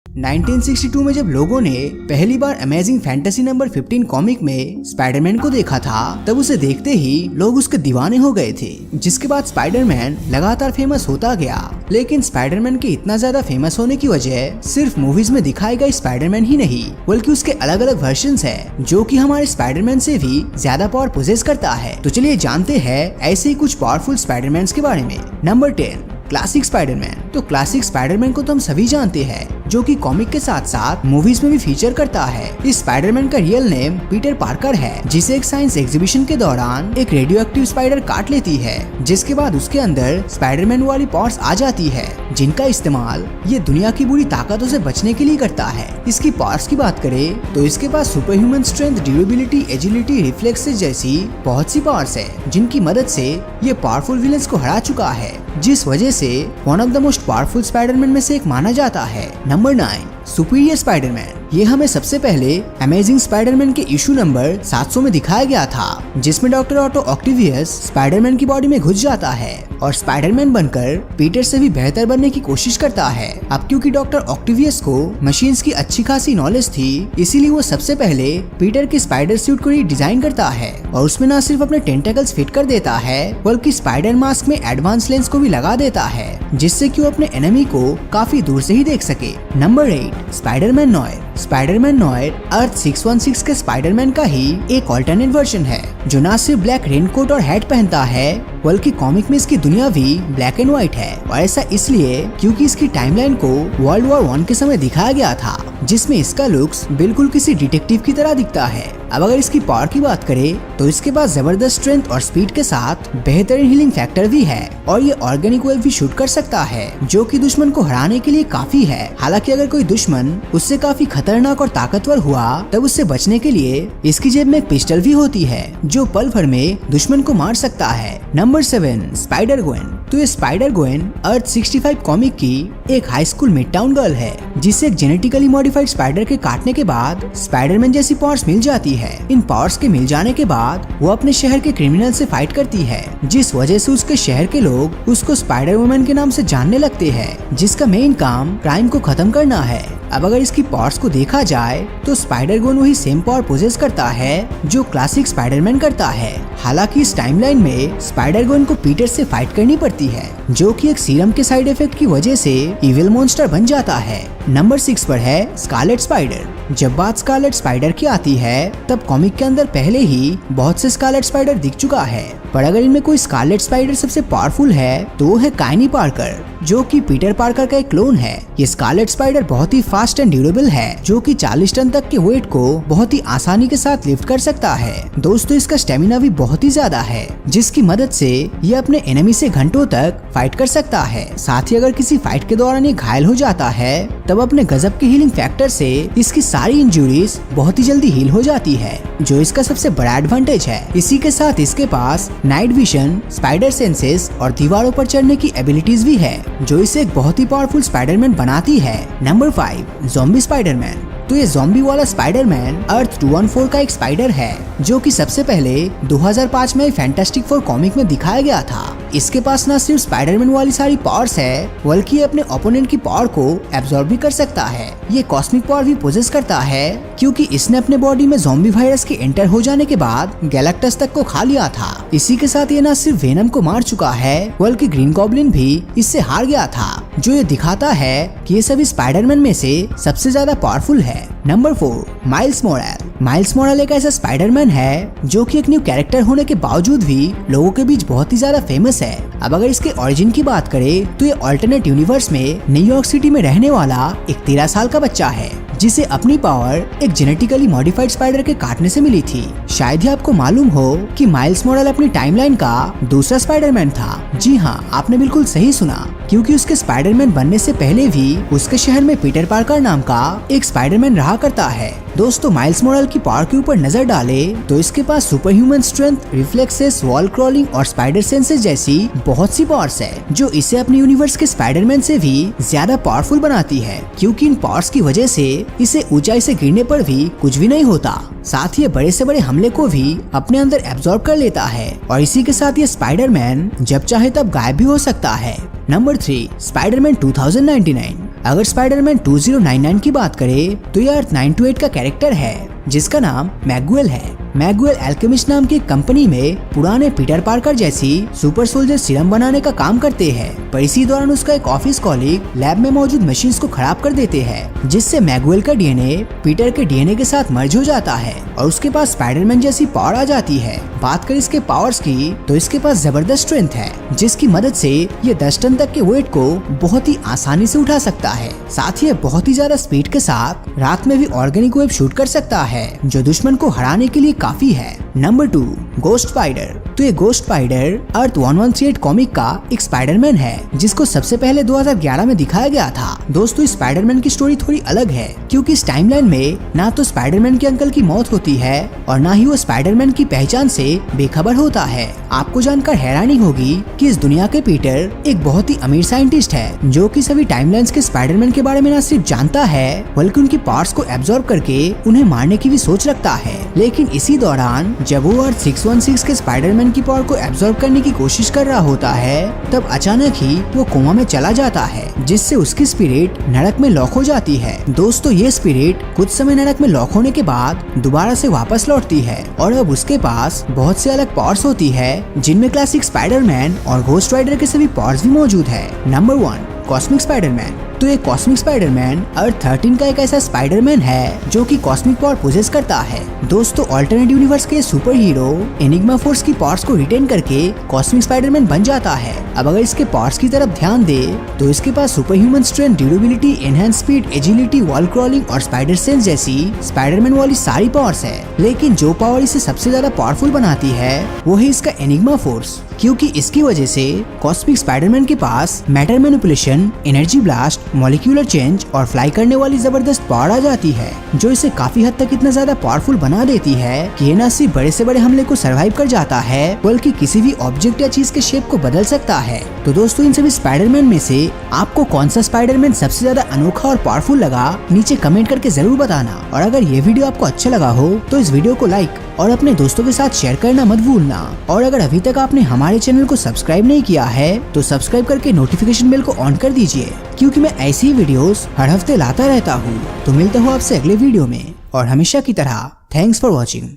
1962 में जब लोगों ने पहली बार अमेजिंग फैंटेसी नंबर 15 कॉमिक में स्पाइडरमैन को देखा था, तब उसे देखते ही लोग उसके दीवाने हो गए थे। जिसके बाद स्पाइडरमैन लगातार फेमस होता गया। लेकिन स्पाइडरमैन के इतना ज्यादा फेमस होने की वजह सिर्फ मूवीज में दिखाए गए स्पाइडरमैन ही नहीं, बल्कि उसके अलग अलग वर्जन्स है जो कि हमारे स्पाइडरमैन से भी ज्यादा पावर पोजेस करता है। तो चलिए जानते हैं ऐसे ही कुछ पावरफुल स्पाइडरमैन के बारे में। Number 10, classic Spiderman. तो क्लासिक स्पाइडरमैन को तो हम सभी जानते हैं, जो कि कॉमिक के साथ साथ मूवीज में भी फीचर करता है। इस स्पाइडरमैन का रियल नेम पीटर पार्कर है, जिसे एक साइंस एग्जीबिशन के दौरान एक रेडियो एक्टिव स्पाइडर काट लेती है, जिसके बाद उसके अंदर स्पाइडरमैन वाली पावर्स आ जाती है, जिनका इस्तेमाल ये दुनिया की बुरी ताकतों से बचने के लिए करता है। इसकी पावर्स की बात करें तो इसके पास super human strength, durability, agility, reflexes जैसी बहुत सी पावर्स है, जिनकी मदद से ये पावरफुल विलेंस को हरा चुका है, जिस वजह से one of the most powerful Spiderman में से एक माना जाता है। Number 9, superior Spiderman. ये हमें सबसे पहले अमेजिंग स्पाइडरमैन के इशू नंबर 700 में दिखाया गया था, जिसमें डॉक्टर ऑटो ऑक्टेवियस स्पाइडरमैन की बॉडी में घुस जाता है और स्पाइडरमैन बनकर पीटर से भी बेहतर बनने की कोशिश करता है। अब क्योंकि डॉक्टर ऑक्टेवियस को मशीन्स की अच्छी खासी नॉलेज थी, इसीलिए वो सबसे पहले पीटर के स्पाइडर सूट को डिजाइन करता है और उसमें न सिर्फ अपने टेंटेकल्स फिट कर देता है, बल्कि स्पाइडर मास्क में एडवांस लेंस को भी लगा देता है, जिससे कि वो अपने एनिमी को काफी दूर से ही देख सके। Number 8, Spiderman noir. Spiderman noir earth 616 के स्पाइडरमैन का ही एक अल्टरनेट वर्जन है, जो न सिर्फ ब्लैक रेनकोट और हैट पहनता है, बल्कि कॉमिक में इसकी दुनिया भी ब्लैक एंड व्हाइट है। और ऐसा इसलिए क्योंकि इसकी टाइमलाइन को वर्ल्ड वॉर 1 के समय दिखाया गया था, जिसमें इसका लुक्स बिल्कुल किसी डिटेक्टिव की तरह दिखता है। अब अगर इसकी पावर की बात करें तो इसके पास जबरदस्त स्ट्रेंथ और स्पीड के साथ बेहतरीन हीलिंग फैक्टर भी है, और ये ऑर्गेनिक वेव भी शूट कर सकता है, जो कि दुश्मन को हराने के लिए काफी है। हालांकि अगर कोई दुश्मन उससे काफी खतरनाक और ताकतवर हुआ, तब उससे बचने के लिए इसकी जेब में एक पिस्टल भी होती है, जो पल भर में दुश्मन को मार सकता है। Number 7, spider Gwen. तो ये स्पाइडर ग्वेन अर्थ 65 कॉमिक की एक high school mid town girl है, जिसे एक जेनेटिकली मॉडिफाइड स्पाइडर के काटने के बाद स्पाइडरमैन जैसी पावर्स मिल जाती है। इन पावर्स के मिल जाने के बाद वो अपने शहर के क्रिमिनल से फाइट करती है, जिस वजह से उसके शहर के लोग उसको स्पाइडर वुमन के नाम से जानने लगते हैं, जिसका मेन काम क्राइम को खत्म करना है। अब अगर इसकी पावर्स को देखा जाए तो स्पाइडर ग्वेन वही सेम पावर पोजेस करता है जो क्लासिक स्पाइडरमैन करता है। हालांकि इस टाइमलाइन में स्पाइडर ग्वेन को पीटर से फाइट करनी पड़ती है, जो कि एक सीरम के साइड इफेक्ट की वजह से इविल मॉन्स्टर बन जाता है। नंबर 6 पर है स्कारलेट स्पाइडर। जब बात स्कारलेट स्पाइडर की आती है, तब कॉमिक के अंदर पहले ही बहुत से स्कारलेट स्पाइडर दिख चुका है, पर अगर इनमें कोई स्कारलेट स्पाइडर सबसे पावरफुल है तो वो है काइनी पार्कर, जो कि पीटर पार्कर का एक क्लोन है। ये स्कारलेट स्पाइडर बहुत ही फास्ट एंड ड्यूरेबल है, जो कि 40 टन तक के वेट को बहुत ही आसानी के साथ लिफ्ट कर सकता है। दोस्तों, इसका स्टेमिना भी बहुत ही ज्यादा है, जिसकी मदद से ये अपने एनिमी से घंटों तक फाइट कर सकता है। साथ ही अगर किसी फाइट के दौरान ये घायल हो जाता है, तब अपने गजब के हीलिंग फैक्टर से इसकी सारी इंजुरीज बहुत ही जल्दी हील हो जाती है, जो इसका सबसे बड़ा एडवांटेज है। इसी के साथ इसके पास नाइट विजन, स्पाइडर सेंसेस और दीवारों पर चढ़ने की एबिलिटीज भी है, जो इसे एक बहुत ही पावरफुल स्पाइडरमैन बनाती है। Number 5, zombie Spiderman. तो ये ज़ॉम्बी वाला स्पाइडरमैन अर्थ 214 का एक स्पाइडर है, जो कि सबसे पहले 2005 में फैंटास्टिक फोर कॉमिक में दिखाया गया था। इसके पास न सिर्फ स्पाइडरमैन वाली सारी पावर्स है, बल्कि ये अपने ओपोनेंट की पावर को एब्जॉर्ब भी कर सकता है। ये कॉस्मिक पावर भी पोजेस करता है, क्योंकि इसने अपने बॉडी में ज़ॉम्बी वायरस के एंटर हो जाने के बाद गैलेक्टस तक को खा लिया था। इसी के साथ ये न सिर्फ वेनम को मार चुका है, बल्कि ग्रीन गॉब्लिन भी इससे हार गया था, जो ये दिखाता है कि ये सभी स्पाइडरमैन में से सबसे ज्यादा पावरफुल है। Number 4, miles Morel. Miles Morel एक ऐसा स्पाइडरमैन है जो कि एक न्यू कैरेक्टर होने के बावजूद भी लोगों के बीच बहुत ही ज्यादा फेमस है। अब अगर इसके ओरिजिन की बात करें तो ये अल्टरनेट यूनिवर्स में न्यूयॉर्क सिटी में रहने वाला एक 13 साल का बच्चा है, जिसे अपनी पावर एक जेनेटिकली मॉडिफाइड स्पाइडर के काटने से मिली थी। शायद ही आपको मालूम हो कि माइल्स मोरेल अपनी टाइमलाइन का दूसरा स्पाइडरमैन था। जी हाँ, आपने बिल्कुल सही सुना, क्योंकि उसके स्पाइडरमैन बनने से पहले भी उसके शहर में पीटर पार्कर नाम का एक स्पाइडरमैन रहा करता है। दोस्तों, माइल्स मोरेल की पावर के ऊपर नजर डाले तो इसके पास super human strength, reflexes, wall crawling और स्पाइडर सेंसेस जैसी बहुत सी पावर्स है, जो इसे अपने यूनिवर्स के स्पाइडरमैन से भी ज्यादा पावरफुल बनाती है, क्योंकि इन पावर्स की वजह से इसे ऊंचाई से गिरने पर भी कुछ भी नहीं होता। साथ ही बड़े से बड़े हमले को भी अपने अंदर एब्जॉर्ब कर लेता है, और इसी के साथ ये स्पाइडरमैन जब चाहे तब गायब भी हो सकता है। Number 3, Spiderman 2099। अगर स्पाइडरमैन 2099 की बात करें तो यह अर्थ 928 का कैरेक्टर है जिसका नाम मैगुएल है। मैगुएल एल्केमिस्ट नाम की कंपनी में पुराने पीटर पार्कर जैसी सुपर सोल्जर सीरम बनाने का काम करते हैं, पर इसी दौरान उसका एक ऑफिस कॉलीग लैब में मौजूद मशीन्स को खराब कर देते हैं, जिससे मैगुएल का डीएनए पीटर के डीएनए के साथ मर्ज हो जाता है और उसके पास स्पाइडरमैन जैसी पावर आ जाती है। बात करें इसके पावर्स की तो इसके पास जबरदस्त स्ट्रेंथ है, जिसकी मदद से ये 10 टन तक के वेट को बहुत ही आसानी से उठा सकता है। साथ ही बहुत ही ज्यादा स्पीड के साथ रात में भी ऑर्गेनिक वेव शूट कर सकता है, जो दुश्मन को हराने के लिए काफी है। Number 2, ghost spider. तो ये गोस्ट स्पाइडर अर्थ 1138 कॉमिक का एक स्पाइडरमैन है, जिसको सबसे पहले 2011 में दिखाया गया था। दोस्तों इस स्पाइडरमैन की स्टोरी थोड़ी अलग है, क्योंकि इस टाइमलाइन में ना तो स्पाइडरमैन के अंकल की मौत होती है और ना ही वो स्पाइडरमैन की पहचान से बेखबर होता है। आपको जानकर हैरानी होगी कि इस दुनिया के पीटर एक बहुत ही अमीर साइंटिस्ट है, जो कि सभी टाइमलाइंस के स्पाइडरमैन के बारे में न सिर्फ जानता है बल्कि उनकी पार्ट्स को एब्जॉर्ब करके उन्हें मारने की भी सोच रखता है। लेकिन इसी दौरान जब वो अर्थ 616 के स्पाइडरमैन की पावर को एब्जॉर्ब करने की कोशिश कर रहा होता है, तब अचानक ही वो कोमा में चला जाता है, जिससे उसकी स्पिरिट नरक में लॉक हो जाती है। दोस्तों ये स्पिरिट कुछ समय नरक में लॉक होने के बाद दोबारा से वापस लौटती है और अब उसके पास बहुत से अलग पावर्स होती है, जिनमें क्लासिक स्पाइडरमैन और घोस्ट राइडर के सभी पावर्स भी मौजूद है। Number 1, cosmic Spiderman. तो ये कॉस्मिक स्पाइडरमैन अर्थ 13 का एक ऐसा स्पाइडरमैन है जो कि कॉस्मिक पावर पोजेस करता है। दोस्तों ऑल्टरनेट यूनिवर्स के सुपर हीरो एनिग्मा फोर्स की पावर्स को रिटेन करके कॉस्मिक स्पाइडरमैन बन जाता है। अब अगर इसके पावर्स की तरफ ध्यान दे तो इसके पास super human strength, durability, enhance speed, agility, wall crawling और स्पाइडर सेंस जैसी स्पाइडरमैन वाली सारी पावर्स है। लेकिन जो पावर इसे सबसे ज्यादा पावरफुल बनाती है वो है इसका एनिग्मा फोर्स, क्योंकि इसकी वजह से कॉस्मिक स्पाइडरमैन के पास matter manipulation, energy blast, molecular change और फ्लाई करने वाली जबरदस्त पावर आ जाती है, जो इसे काफी हद तक इतना ज्यादा पावरफुल बना देती है कि ये न सिर्फ बड़े से बड़े हमले को सरवाइव कर जाता है बल्कि किसी भी ऑब्जेक्ट या चीज के शेप को बदल सकता है। तो दोस्तों इन सभी स्पाइडरमैन में से आपको कौन सा स्पाइडरमैन सबसे ज्यादा अनोखा और पावरफुल लगा, नीचे कमेंट करके जरूर बताना। और अगर ये वीडियो आपको अच्छा लगा हो तो इस वीडियो को लाइक और अपने दोस्तों के साथ शेयर करना मत भूलना। और अगर अभी तक आपने हमारे चैनल को सब्सक्राइब नहीं किया है तो सब्सक्राइब करके नोटिफिकेशन बेल को ऑन कर दीजिए, क्योंकि मैं ऐसी ही वीडियोस हर हफ्ते लाता रहता हूँ। तो मिलता हूँ आपसे अगले वीडियो में, और हमेशा की तरह थैंक्स फॉर वॉचिंग।